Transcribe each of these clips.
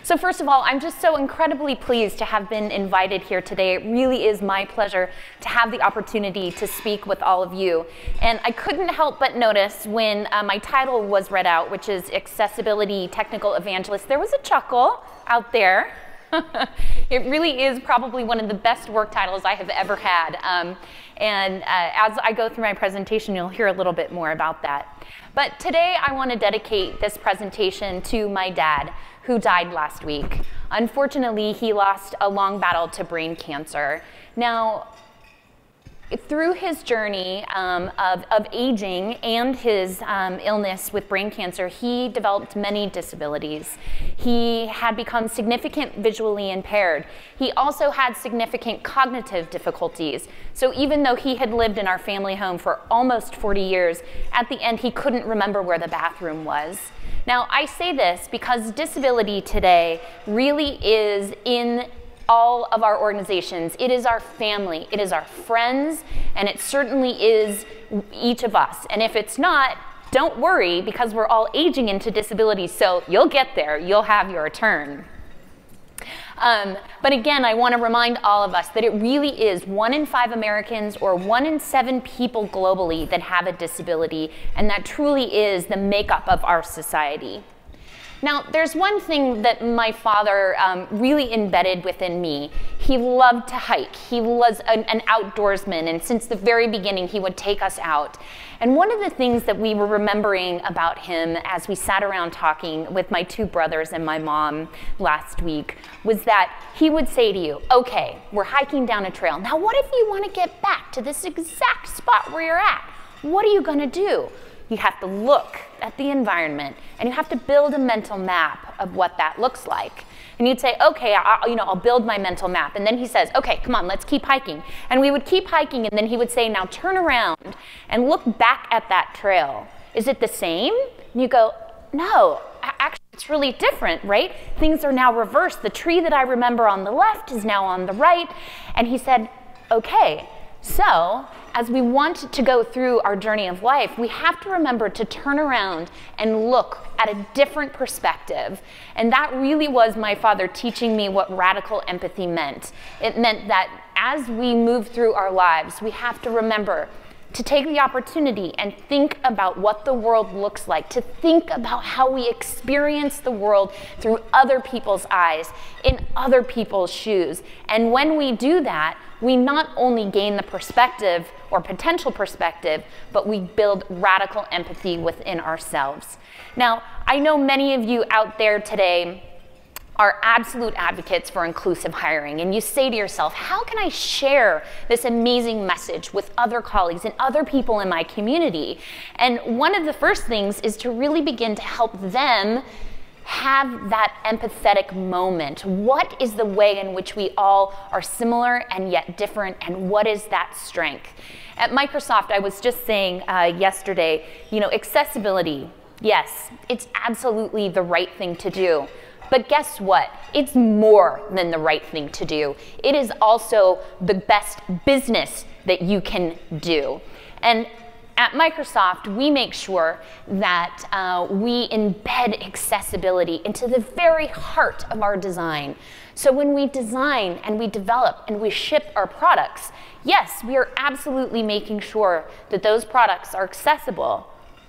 So first of all, I'm just so incredibly pleased to have been invited here today. It really is my pleasure to have the opportunity to speak with all of you. And I couldn't help but notice when my title was read out, which is Accessibility Technical Evangelist, there was a chuckle out there. It really is probably one of the best work titles I have ever had. As I go through my presentation, you'll hear a little bit more about that. But today I want to dedicate this presentation to my dad, who died last week. Unfortunately, he lost a long battle to brain cancer. Now, through his journey of aging and his illness with brain cancer, he developed many disabilities. He had become significantly visually impaired. He also had significant cognitive difficulties. So even though he had lived in our family home for almost 40 years, at the end he couldn't remember where the bathroom was. Now, I say this because disability today really is in all of our organizations. It is our family, it is our friends, and it certainly is each of us. And if it's not, don't worry, because we're all aging into disability, so you'll get there, you'll have your turn. But again, I want to remind all of us that it really is 1 in 5 Americans or 1 in 7 people globally that have a disability, and that truly is the makeup of our society. Now, there's one thing that my father really embedded within me. He loved to hike. He was an outdoorsman, and since the very beginning, he would take us out. And one of the things that we were remembering about him as we sat around talking with my 2 brothers and my mom last week was that he would say to you, okay, we're hiking down a trail. Now, what if you want to get back to this exact spot where you're at? What are you going to do? You have to look at the environment, and you have to build a mental map of what that looks like. And you'd say, okay, I'll build my mental map. And then he says, okay, come on, let's keep hiking. And we would keep hiking, and then he would say, now turn around and look back at that trail. Is it the same? And you go, no, actually it's really different, right? Things are now reversed. The tree that I remember on the left is now on the right. And he said, okay, so as we want to go through our journey of life, we have to remember to turn around and look at a different perspective. And that really was my father teaching me what radical empathy meant. It meant that as we move through our lives, we have to remember to take the opportunity and think about what the world looks like, to think about how we experience the world through other people's eyes, in other people's shoes. And when we do that, we not only gain the perspective or potential perspective, but we build radical empathy within ourselves. Now, I know many of you out there today are absolute advocates for inclusive hiring, and you say to yourself, how can I share this amazing message with other colleagues and other people in my community? And one of the first things is to really begin to help them have that empathetic moment. What is the way in which we all are similar and yet different, and what is that strength? At Microsoft, I was just saying yesterday, accessibility, yes, it's absolutely the right thing to do. But guess what? It's more than the right thing to do. It is also the best business that you can do. And at Microsoft, we make sure that we embed accessibility into the very heart of our design. So when we design and we develop and we ship our products, yes, we are absolutely making sure that those products are accessible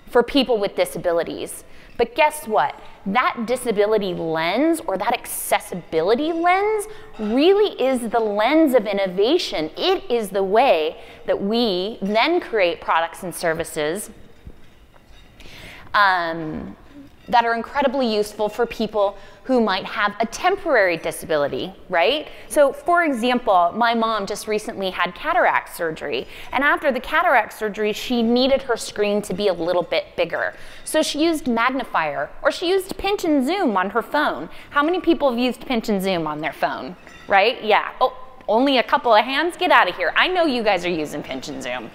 for people with disabilities. But guess what? That disability lens or that accessibility lens really is the lens of innovation. It is the way that we then create products and services that are incredibly useful for people who might have a temporary disability, right? So for example, my mom just recently had cataract surgery, and after the cataract surgery, she needed her screen to be a little bit bigger. So she used magnifier, or she used pinch and zoom on her phone. How many people have used pinch and zoom on their phone, right? Yeah, oh, only a couple of hands? Get out of here. I know you guys are using pinch and zoom.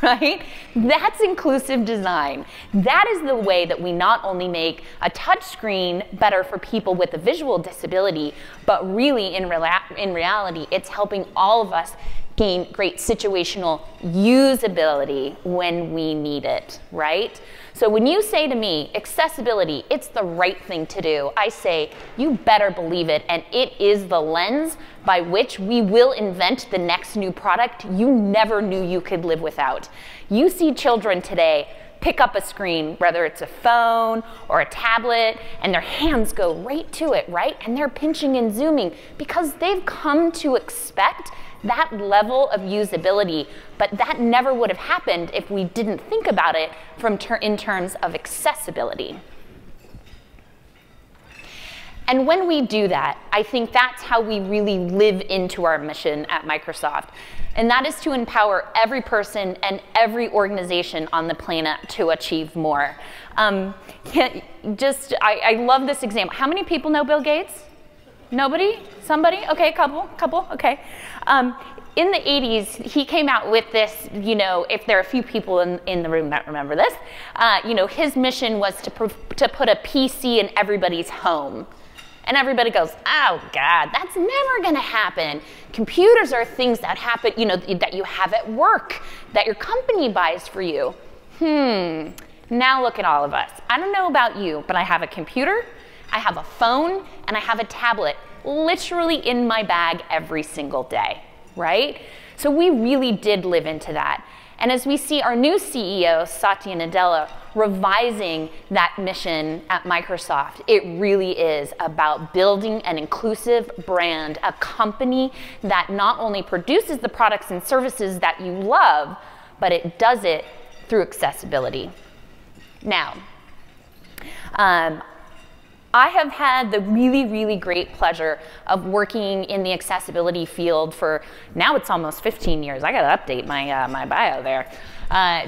Right? That's inclusive design. That is the way that we not only make a touch screen better for people with a visual disability, but really in reality, it's helping all of us gain great situational usability when we need it, right? So when you say to me, accessibility, it's the right thing to do, I say, you better believe it, and it is the lens by which we will invent the next new product you never knew you could live without. You see children today pick up a screen, whether it's a phone or a tablet, and their hands go right to it, right? And they're pinching and zooming because they've come to expect that level of usability, but that never would have happened if we didn't think about it in terms of accessibility. And when we do that, I think that's how we really live into our mission at Microsoft. And that is to empower every person and every organization on the planet to achieve more. I love this example. How many people know Bill Gates? Nobody? Somebody? Okay, couple, okay. In the 80s, he came out with this, if there are a few people in the room that remember this, his mission was to put a PC in everybody's home. And everybody goes, oh God, that's never gonna happen. Computers are things that happen, that you have at work, that your company buys for you. Now look at all of us. I don't know about you, but I have a computer, I have a phone, and I have a tablet literally in my bag every single day, right? So we really did live into that. And as we see our new CEO, Satya Nadella, revising that mission at Microsoft, it really is about building an inclusive brand, a company that not only produces the products and services that you love, but it does it through accessibility. Now, I have had the really, really great pleasure of working in the accessibility field for, now it's almost 15 years. I gotta update my bio there.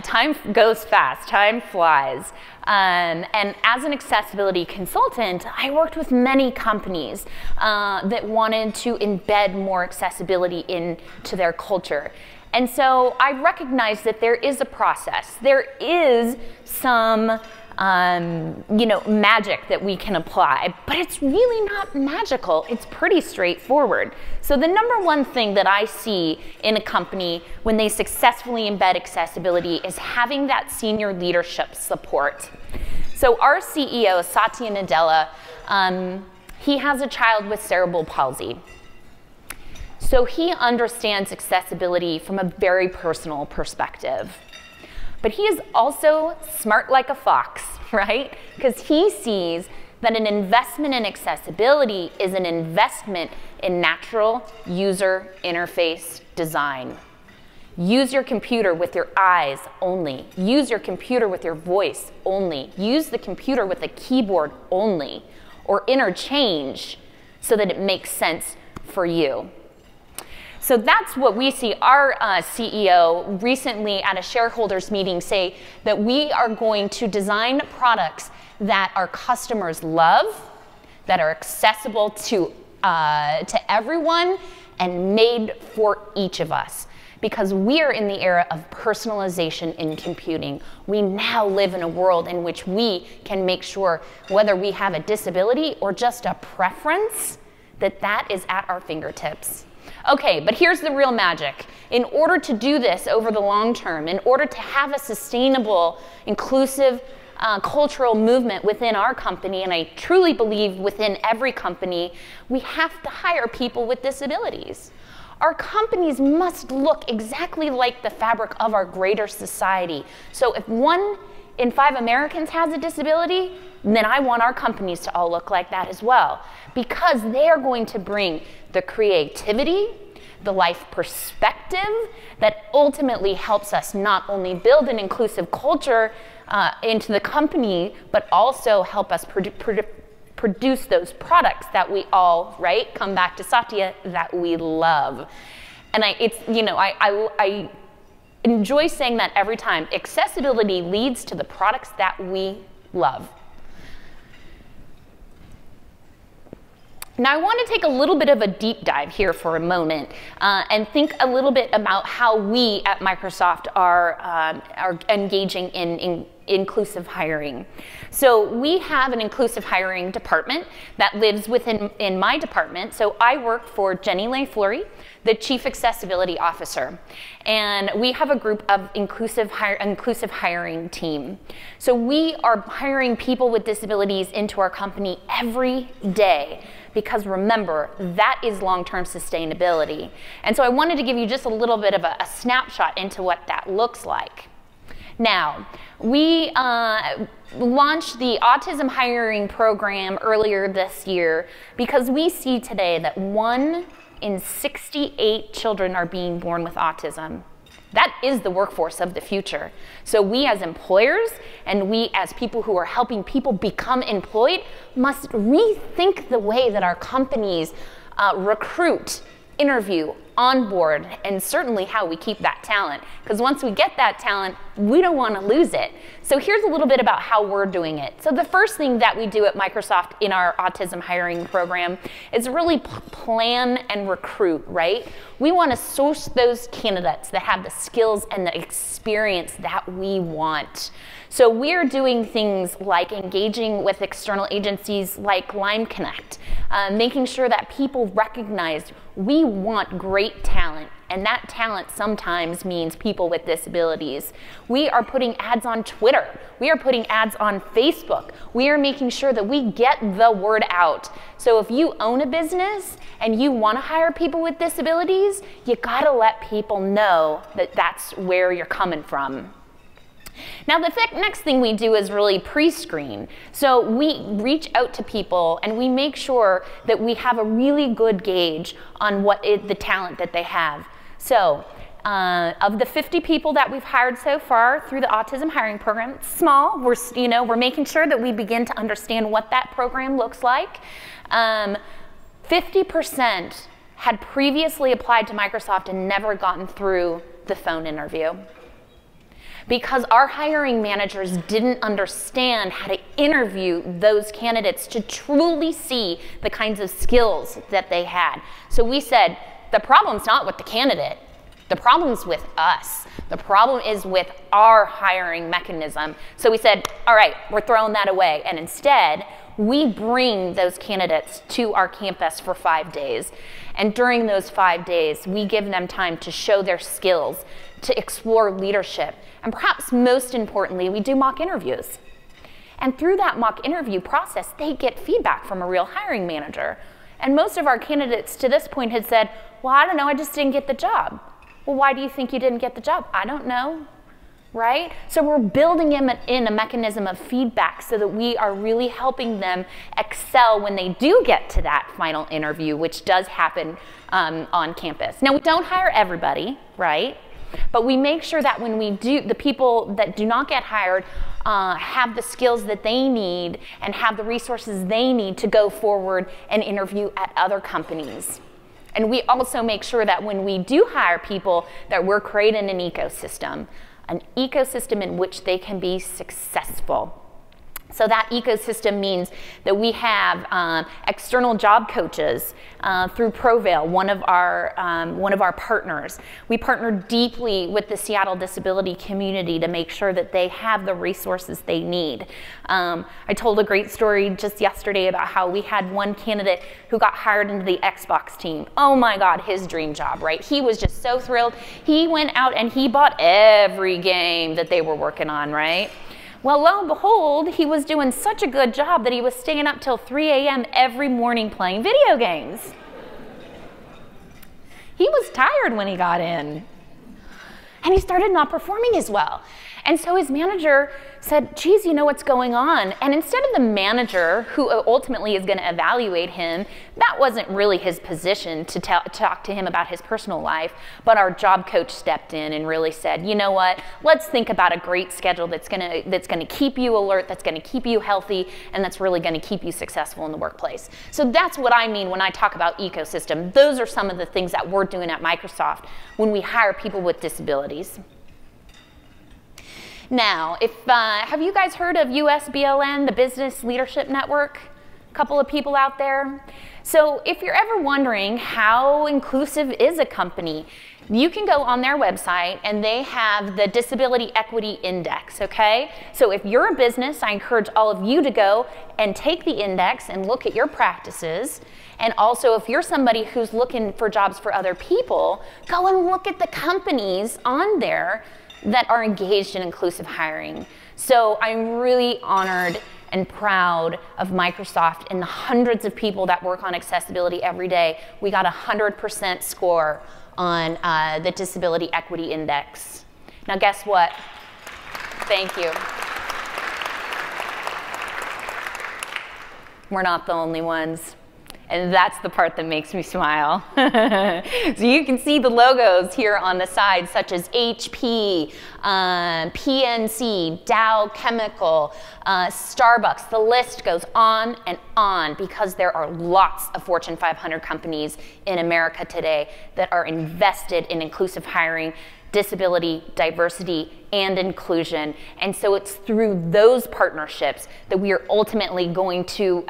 Time goes fast, time flies. And as an accessibility consultant, I worked with many companies that wanted to embed more accessibility into their culture. And so I recognized that there is a process. There is some magic that we can apply, but it's really not magical. It's pretty straightforward. So the number one thing that I see in a company when they successfully embed accessibility is having that senior leadership support. So our CEO, Satya Nadella, he has a child with cerebral palsy. So he understands accessibility from a very personal perspective. But he is also smart like a fox, right? Because he sees that an investment in accessibility is an investment in natural user interface design. Use your computer with your eyes only. Use your computer with your voice only. Use the computer with a keyboard only, or interchange so that it makes sense for you. So that's what we see. Our CEO recently at a shareholders meeting say that we are going to design products that our customers love, that are accessible to everyone, and made for each of us. Because we are in the era of personalization in computing. We now live in a world in which we can make sure, whether we have a disability or just a preference, that is at our fingertips. Okay, but here's the real magic. In order to do this over the long term, in order to have a sustainable, inclusive, cultural movement within our company, and I truly believe within every company, we have to hire people with disabilities. Our companies must look exactly like the fabric of our greater society. So if 1 in 5 Americans has a disability, then I want our companies to all look like that as well, because they are going to bring the creativity, the life perspective that ultimately helps us not only build an inclusive culture into the company, but also help us produce those products that we all, right, come back to Satya, that we love. And I enjoy saying that every time. Accessibility leads to the products that we love. Now I want to take a little bit of a deep dive here for a moment and think a little bit about how we at Microsoft are engaging in inclusive hiring. So we have an inclusive hiring department that lives in my department. So I work for Jenny Leigh Fleury, the Chief Accessibility Officer. And we have a group of inclusive hiring team. So we are hiring people with disabilities into our company every day, because remember, that is long-term sustainability. And so I wanted to give you just a little bit of a snapshot into what that looks like. Now, we launched the Autism Hiring Program earlier this year because we see today that 1 in 68 children are being born with autism. That is the workforce of the future. So we as employers and we as people who are helping people become employed must rethink the way that our companies recruit, interview, onboard, and certainly how we keep that talent. Because once we get that talent, we don't want to lose it. So here's a little bit about how we're doing it. So the first thing that we do at Microsoft in our autism hiring program is really plan and recruit, right? We want to source those candidates that have the skills and the experience that we want. So we're doing things like engaging with external agencies like Lime Connect, making sure that people recognize we want great talent, and that talent sometimes means people with disabilities. We are putting ads on Twitter. We are putting ads on Facebook. We are making sure that we get the word out. So if you own a business and you want to hire people with disabilities, you gotta let people know that that's where you're coming from. Now the next thing we do is really pre-screen. So we reach out to people and we make sure that we have a really good gauge on the talent that they have. So of the 50 people that we've hired so far through the Autism Hiring Program, it's small. We're making sure that we begin to understand what that program looks like. 50% had previously applied to Microsoft and never gotten through the phone interview, because our hiring managers didn't understand how to interview those candidates to truly see the kinds of skills that they had. So we said, the problem's not with the candidate, the problem's with us. The problem is with our hiring mechanism. So we said, all right, we're throwing that away, and instead, we bring those candidates to our campus for 5 days. And during those 5 days, we give them time to show their skills, to explore leadership, and perhaps most importantly, we do mock interviews. And through that mock interview process, they get feedback from a real hiring manager. And most of our candidates to this point had said, well, I don't know, I just didn't get the job. Well, why do you think you didn't get the job? I don't know, right? So we're building in a mechanism of feedback so that we are really helping them excel when they do get to that final interview, which does happen on campus. Now, we don't hire everybody, right? But we make sure that when we do, the people that do not get hired have the skills that they need and have the resources they need to go forward and interview at other companies. And we also make sure that when we do hire people, that we're creating an ecosystem in which they can be successful. So that ecosystem means that we have external job coaches through ProVail, one of our partners. We partner deeply with the Seattle disability community to make sure that they have the resources they need. I told a great story just yesterday about how we had one candidate who got hired into the Xbox team. Oh my God, his dream job, right? He was just so thrilled. He went out and he bought every game that they were working on, right? Well, lo and behold, he was doing such a good job that he was staying up till 3 a.m. every morning playing video games. He was tired when he got in. And he started not performing as well. And so his manager said, geez, you know what's going on? And instead of the manager, who ultimately is going to evaluate him, that wasn't really his position to talk to him about his personal life, but our job coach stepped in and really said, you know what, let's think about a great schedule that's going to keep you alert, that's going to keep you healthy, and that's really going to keep you successful in the workplace. So that's what I mean when I talk about ecosystem. Those are some of the things that we're doing at Microsoft when we hire people with disabilities. Now, have you guys heard of USBLN, the Business Leadership Network? A couple of people out there. So if you're ever wondering how inclusive is a company, you can go on their website and they have the Disability Equity Index, okay? So if you're a business, I encourage all of you to go and take the index and look at your practices. And also if you're somebody who's looking for jobs for other people, go and look at the companies on there that are engaged in inclusive hiring. So I'm really honored and proud of Microsoft and the hundreds of people that work on accessibility every day. We got a 100% score on the Disability Equity Index. Now guess what? Thank you. We're not the only ones. And that's the part that makes me smile. So you can see the logos here on the side, such as HP, PNC, Dow Chemical, Starbucks. The list goes on and on because there are lots of Fortune 500 companies in America today that are invested in inclusive hiring, disability, diversity, and inclusion. And so it's through those partnerships that we are ultimately going to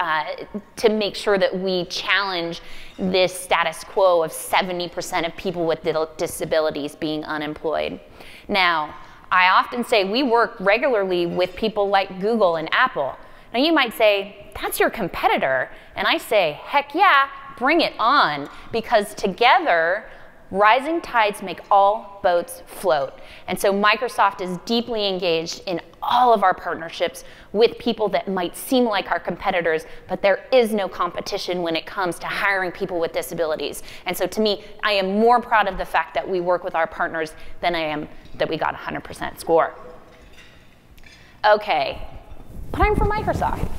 make sure that we challenge this status quo of 70% of people with disabilities being unemployed. Now, I often say we work regularly with people like Google and Apple. Now you might say, that's your competitor. And I say, heck yeah, bring it on, because together, rising tides make all boats float. And so Microsoft is deeply engaged in all of our partnerships with people that might seem like our competitors, but there is no competition when it comes to hiring people with disabilities. And so to me, I am more proud of the fact that we work with our partners than I am that we got a 100% score. Okay, time for Microsoft.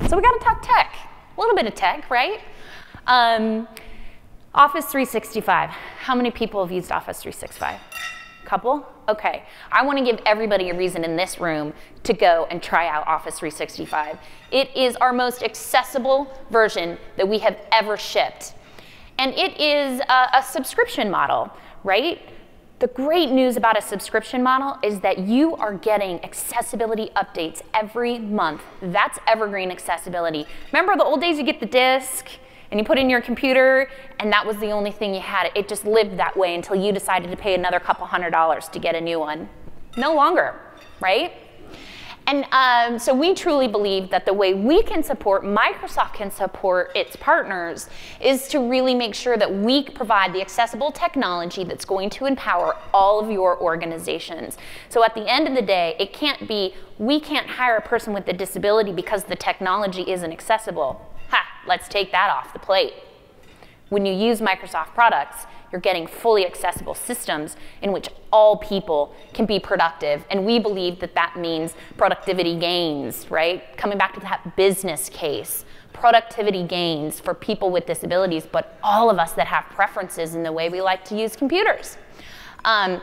So we gotta talk tech, a little bit of tech, right? Office 365. How many people have used Office 365? Couple? Okay. I want to give everybody a reason in this room to go and try out Office 365. It is our most accessible version that we have ever shipped. And it is a subscription model, right? The great news about a subscription model is that you are getting accessibility updates every month. That's evergreen accessibility. Remember the old days you get the disc and you put it in your computer and that was the only thing you had. It just lived that way until you decided to pay another couple $100s to get a new one. No longer, right? And so we truly believe that the way we can support, Microsoft can support its partners, is to really make sure that we provide the accessible technology that's going to empower all of your organizations. So at the end of the day, it can't be, we can't hire a person with a disability because the technology isn't accessible. Ha, let's take that off the plate. When you use Microsoft products, you're getting fully accessible systems in which all people can be productive. And we believe that that means productivity gains, right? Coming back to that business case, productivity gains for people with disabilities, but all of us that have preferences in the way we like to use computers. At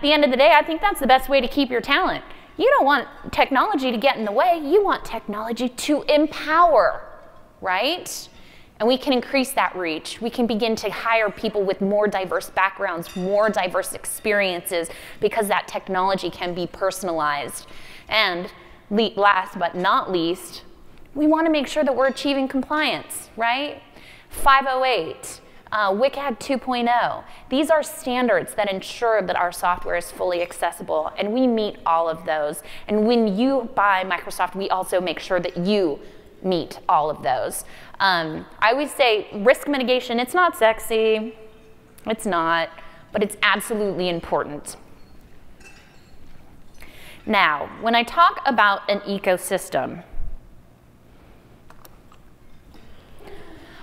the end of the day, I think that's the best way to keep your talent. You don't want technology to get in the way. You want technology to empower, right? And we can increase that reach. We can begin to hire people with more diverse backgrounds, more diverse experiences, because that technology can be personalized. And last but not least, we want to make sure that we're achieving compliance, right? 508, WCAG 2.0. These are standards that ensure that our software is fully accessible, and we meet all of those. And when you buy Microsoft, we also make sure that you meet all of those. I always say risk mitigation, it's not sexy, it's not, but it's absolutely important. Now, when I talk about an ecosystem,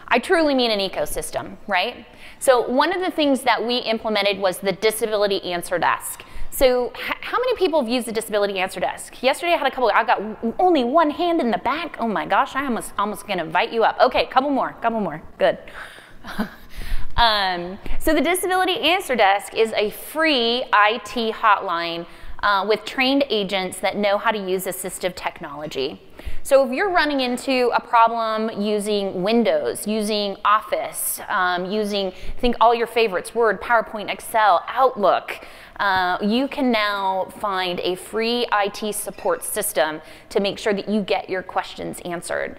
I truly mean an ecosystem, right? So one of the things that we implemented was the Disability Answer Desk. So how many people have used the Disability Answer Desk? Yesterday I had a couple, I got only one hand in the back. Oh my gosh, I almost gonna invite you up. Okay, couple more, good. So the Disability Answer Desk is a free IT hotline with trained agents that know how to use assistive technology. So if you're running into a problem using Windows, using Office, think all your favorites, Word, PowerPoint, Excel, Outlook, you can now find a free IT support system to make sure that you get your questions answered.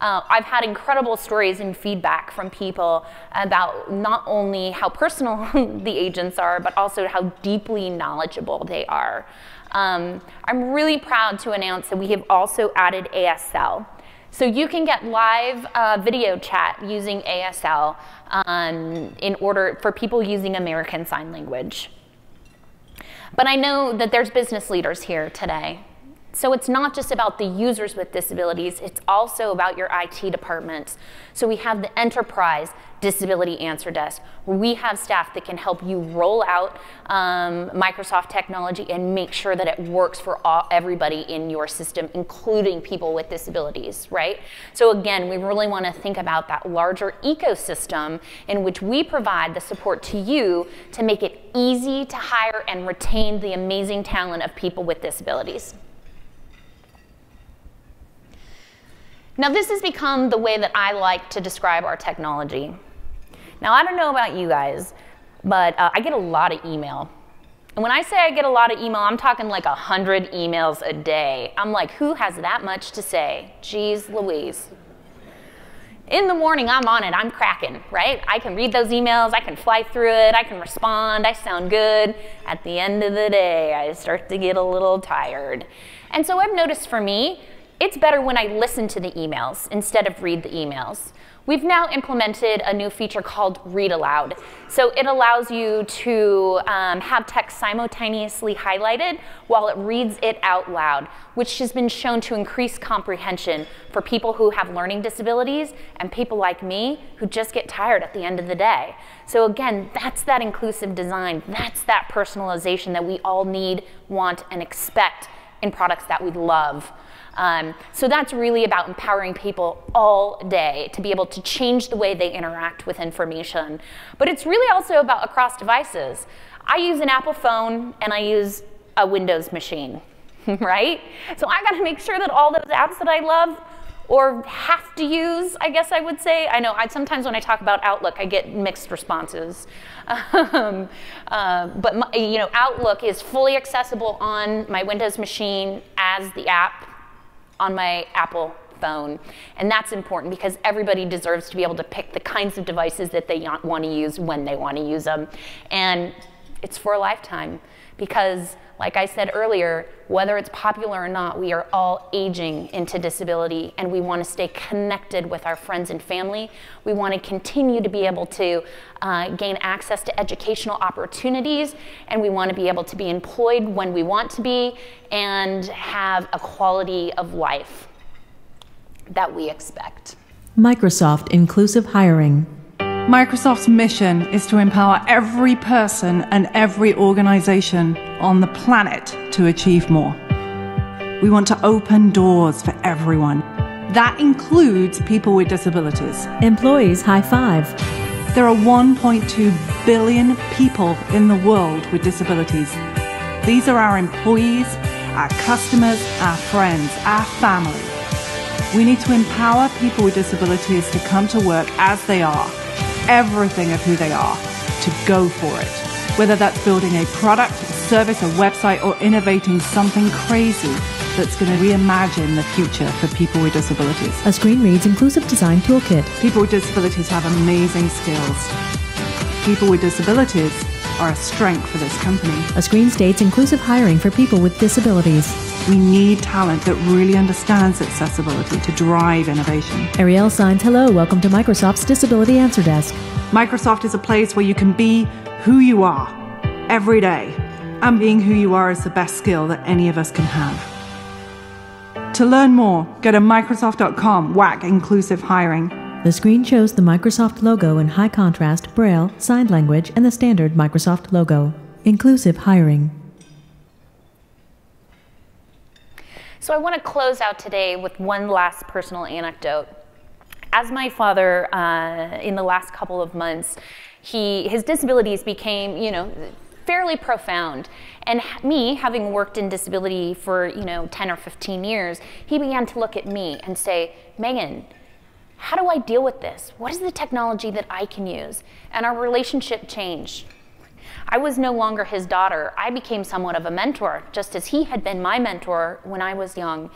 I've had incredible stories and feedback from people about not only how personal the agents are, but also how deeply knowledgeable they are. I'm really proud to announce that we have also added ASL. So you can get live video chat using ASL in order for people using American Sign Language. But I know that there's business leaders here today. So it's not just about the users with disabilities, it's also about your IT departments. So we have the Enterprise Disability Answer Desk, where we have staff that can help you roll out Microsoft technology and make sure that it works for everybody in your system, including people with disabilities, right? So again, we really want to think about that larger ecosystem in which we provide the support to you to make it easy to hire and retain the amazing talent of people with disabilities. Now, this has become the way that I like to describe our technology. Now, I don't know about you guys, but I get a lot of email. And when I say I get a lot of email, I'm talking like 100 emails a day. I'm like, who has that much to say? Jeez Louise. In the morning, I'm on it, I'm cracking, right? I can read those emails, I can fly through it, I can respond, I sound good. At the end of the day, I start to get a little tired. And so I've noticed for me, it's better when I listen to the emails instead of read the emails. We've now implemented a new feature called Read Aloud. So it allows you to have text simultaneously highlighted while it reads it out loud, which has been shown to increase comprehension for people who have learning disabilities and people like me who just get tired at the end of the day. So again, that's that inclusive design. That's that personalization that we all need, want, and expect in products that we love. So that's really about empowering people all day to be able to change the way they interact with information. But it's really also about across devices. I use an Apple phone and I use a Windows machine, right? So I gotta make sure that all those apps that I love or have to use, I guess I would say. I know sometimes when I talk about Outlook, I get mixed responses. But Outlook is fully accessible on my Windows machine as the app on my Apple phone. And that's important because everybody deserves to be able to pick the kinds of devices that they want to use when they want to use them. And it's for a lifetime because, like I said earlier, whether it's popular or not, we are all aging into disability and we want to stay connected with our friends and family. We want to continue to be able to gain access to educational opportunities, and we want to be able to be employed when we want to be and have a quality of life that we expect. Microsoft Inclusive Hiring. Microsoft's mission is to empower every person and every organization on the planet to achieve more. We want to open doors for everyone. That includes people with disabilities. Employees high five. There are 1.2 billion people in the world with disabilities. These are our employees, our customers, our friends, our family. We need to empower people with disabilities to come to work as they are, everything of who they are, to go for it. Whether that's building a product, a service, a website, or innovating something crazy that's going to reimagine the future for people with disabilities. A screen reads Inclusive Design Toolkit. People with disabilities have amazing skills. People with disabilities are a strength for this company. A screen states Inclusive Hiring for people with disabilities. We need talent that really understands accessibility to drive innovation. Ariel signs, hello, welcome to Microsoft's Disability Answer Desk. Microsoft is a place where you can be who you are every day. And being who you are is the best skill that any of us can have. To learn more, go to Microsoft.com, whack Inclusive Hiring. The screen shows the Microsoft logo in high contrast, Braille, signed language, and the standard Microsoft logo. Inclusive Hiring. So I want to close out today with one last personal anecdote. As my father, in the last couple of months, his disabilities became, fairly profound. And me, having worked in disability for, 10 or 15 years, he began to look at me and say, Megan, how do I deal with this? What is the technology that I can use? And our relationship changed. I was no longer his daughter. I became somewhat of a mentor, just as he had been my mentor when I was young.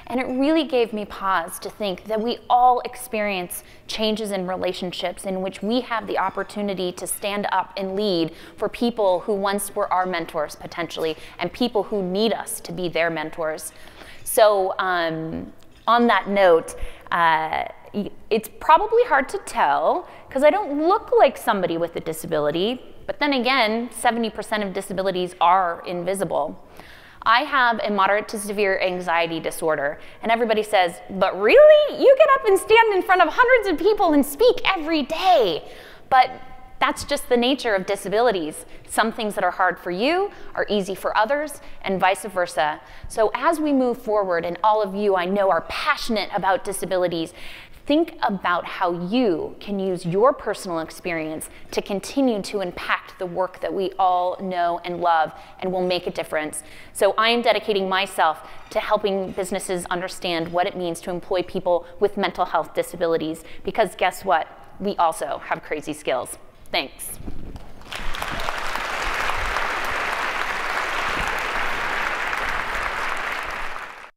And it really gave me pause to think that we all experience changes in relationships in which we have the opportunity to stand up and lead for people who once were our mentors, potentially, and people who need us to be their mentors. So on that note, it's probably hard to tell because I don't look like somebody with a disability, but then again, 70% of disabilities are invisible. I have a moderate to severe anxiety disorder, and everybody says, but really? You get up and stand in front of hundreds of people and speak every day. But that's just the nature of disabilities. Some things that are hard for you are easy for others, and vice versa. So as we move forward, and all of you I know are passionate about disabilities, think about how you can use your personal experience to continue to impact the work that we all know and love and will make a difference. So I am dedicating myself to helping businesses understand what it means to employ people with mental health disabilities, because guess what? We also have crazy skills. Thanks.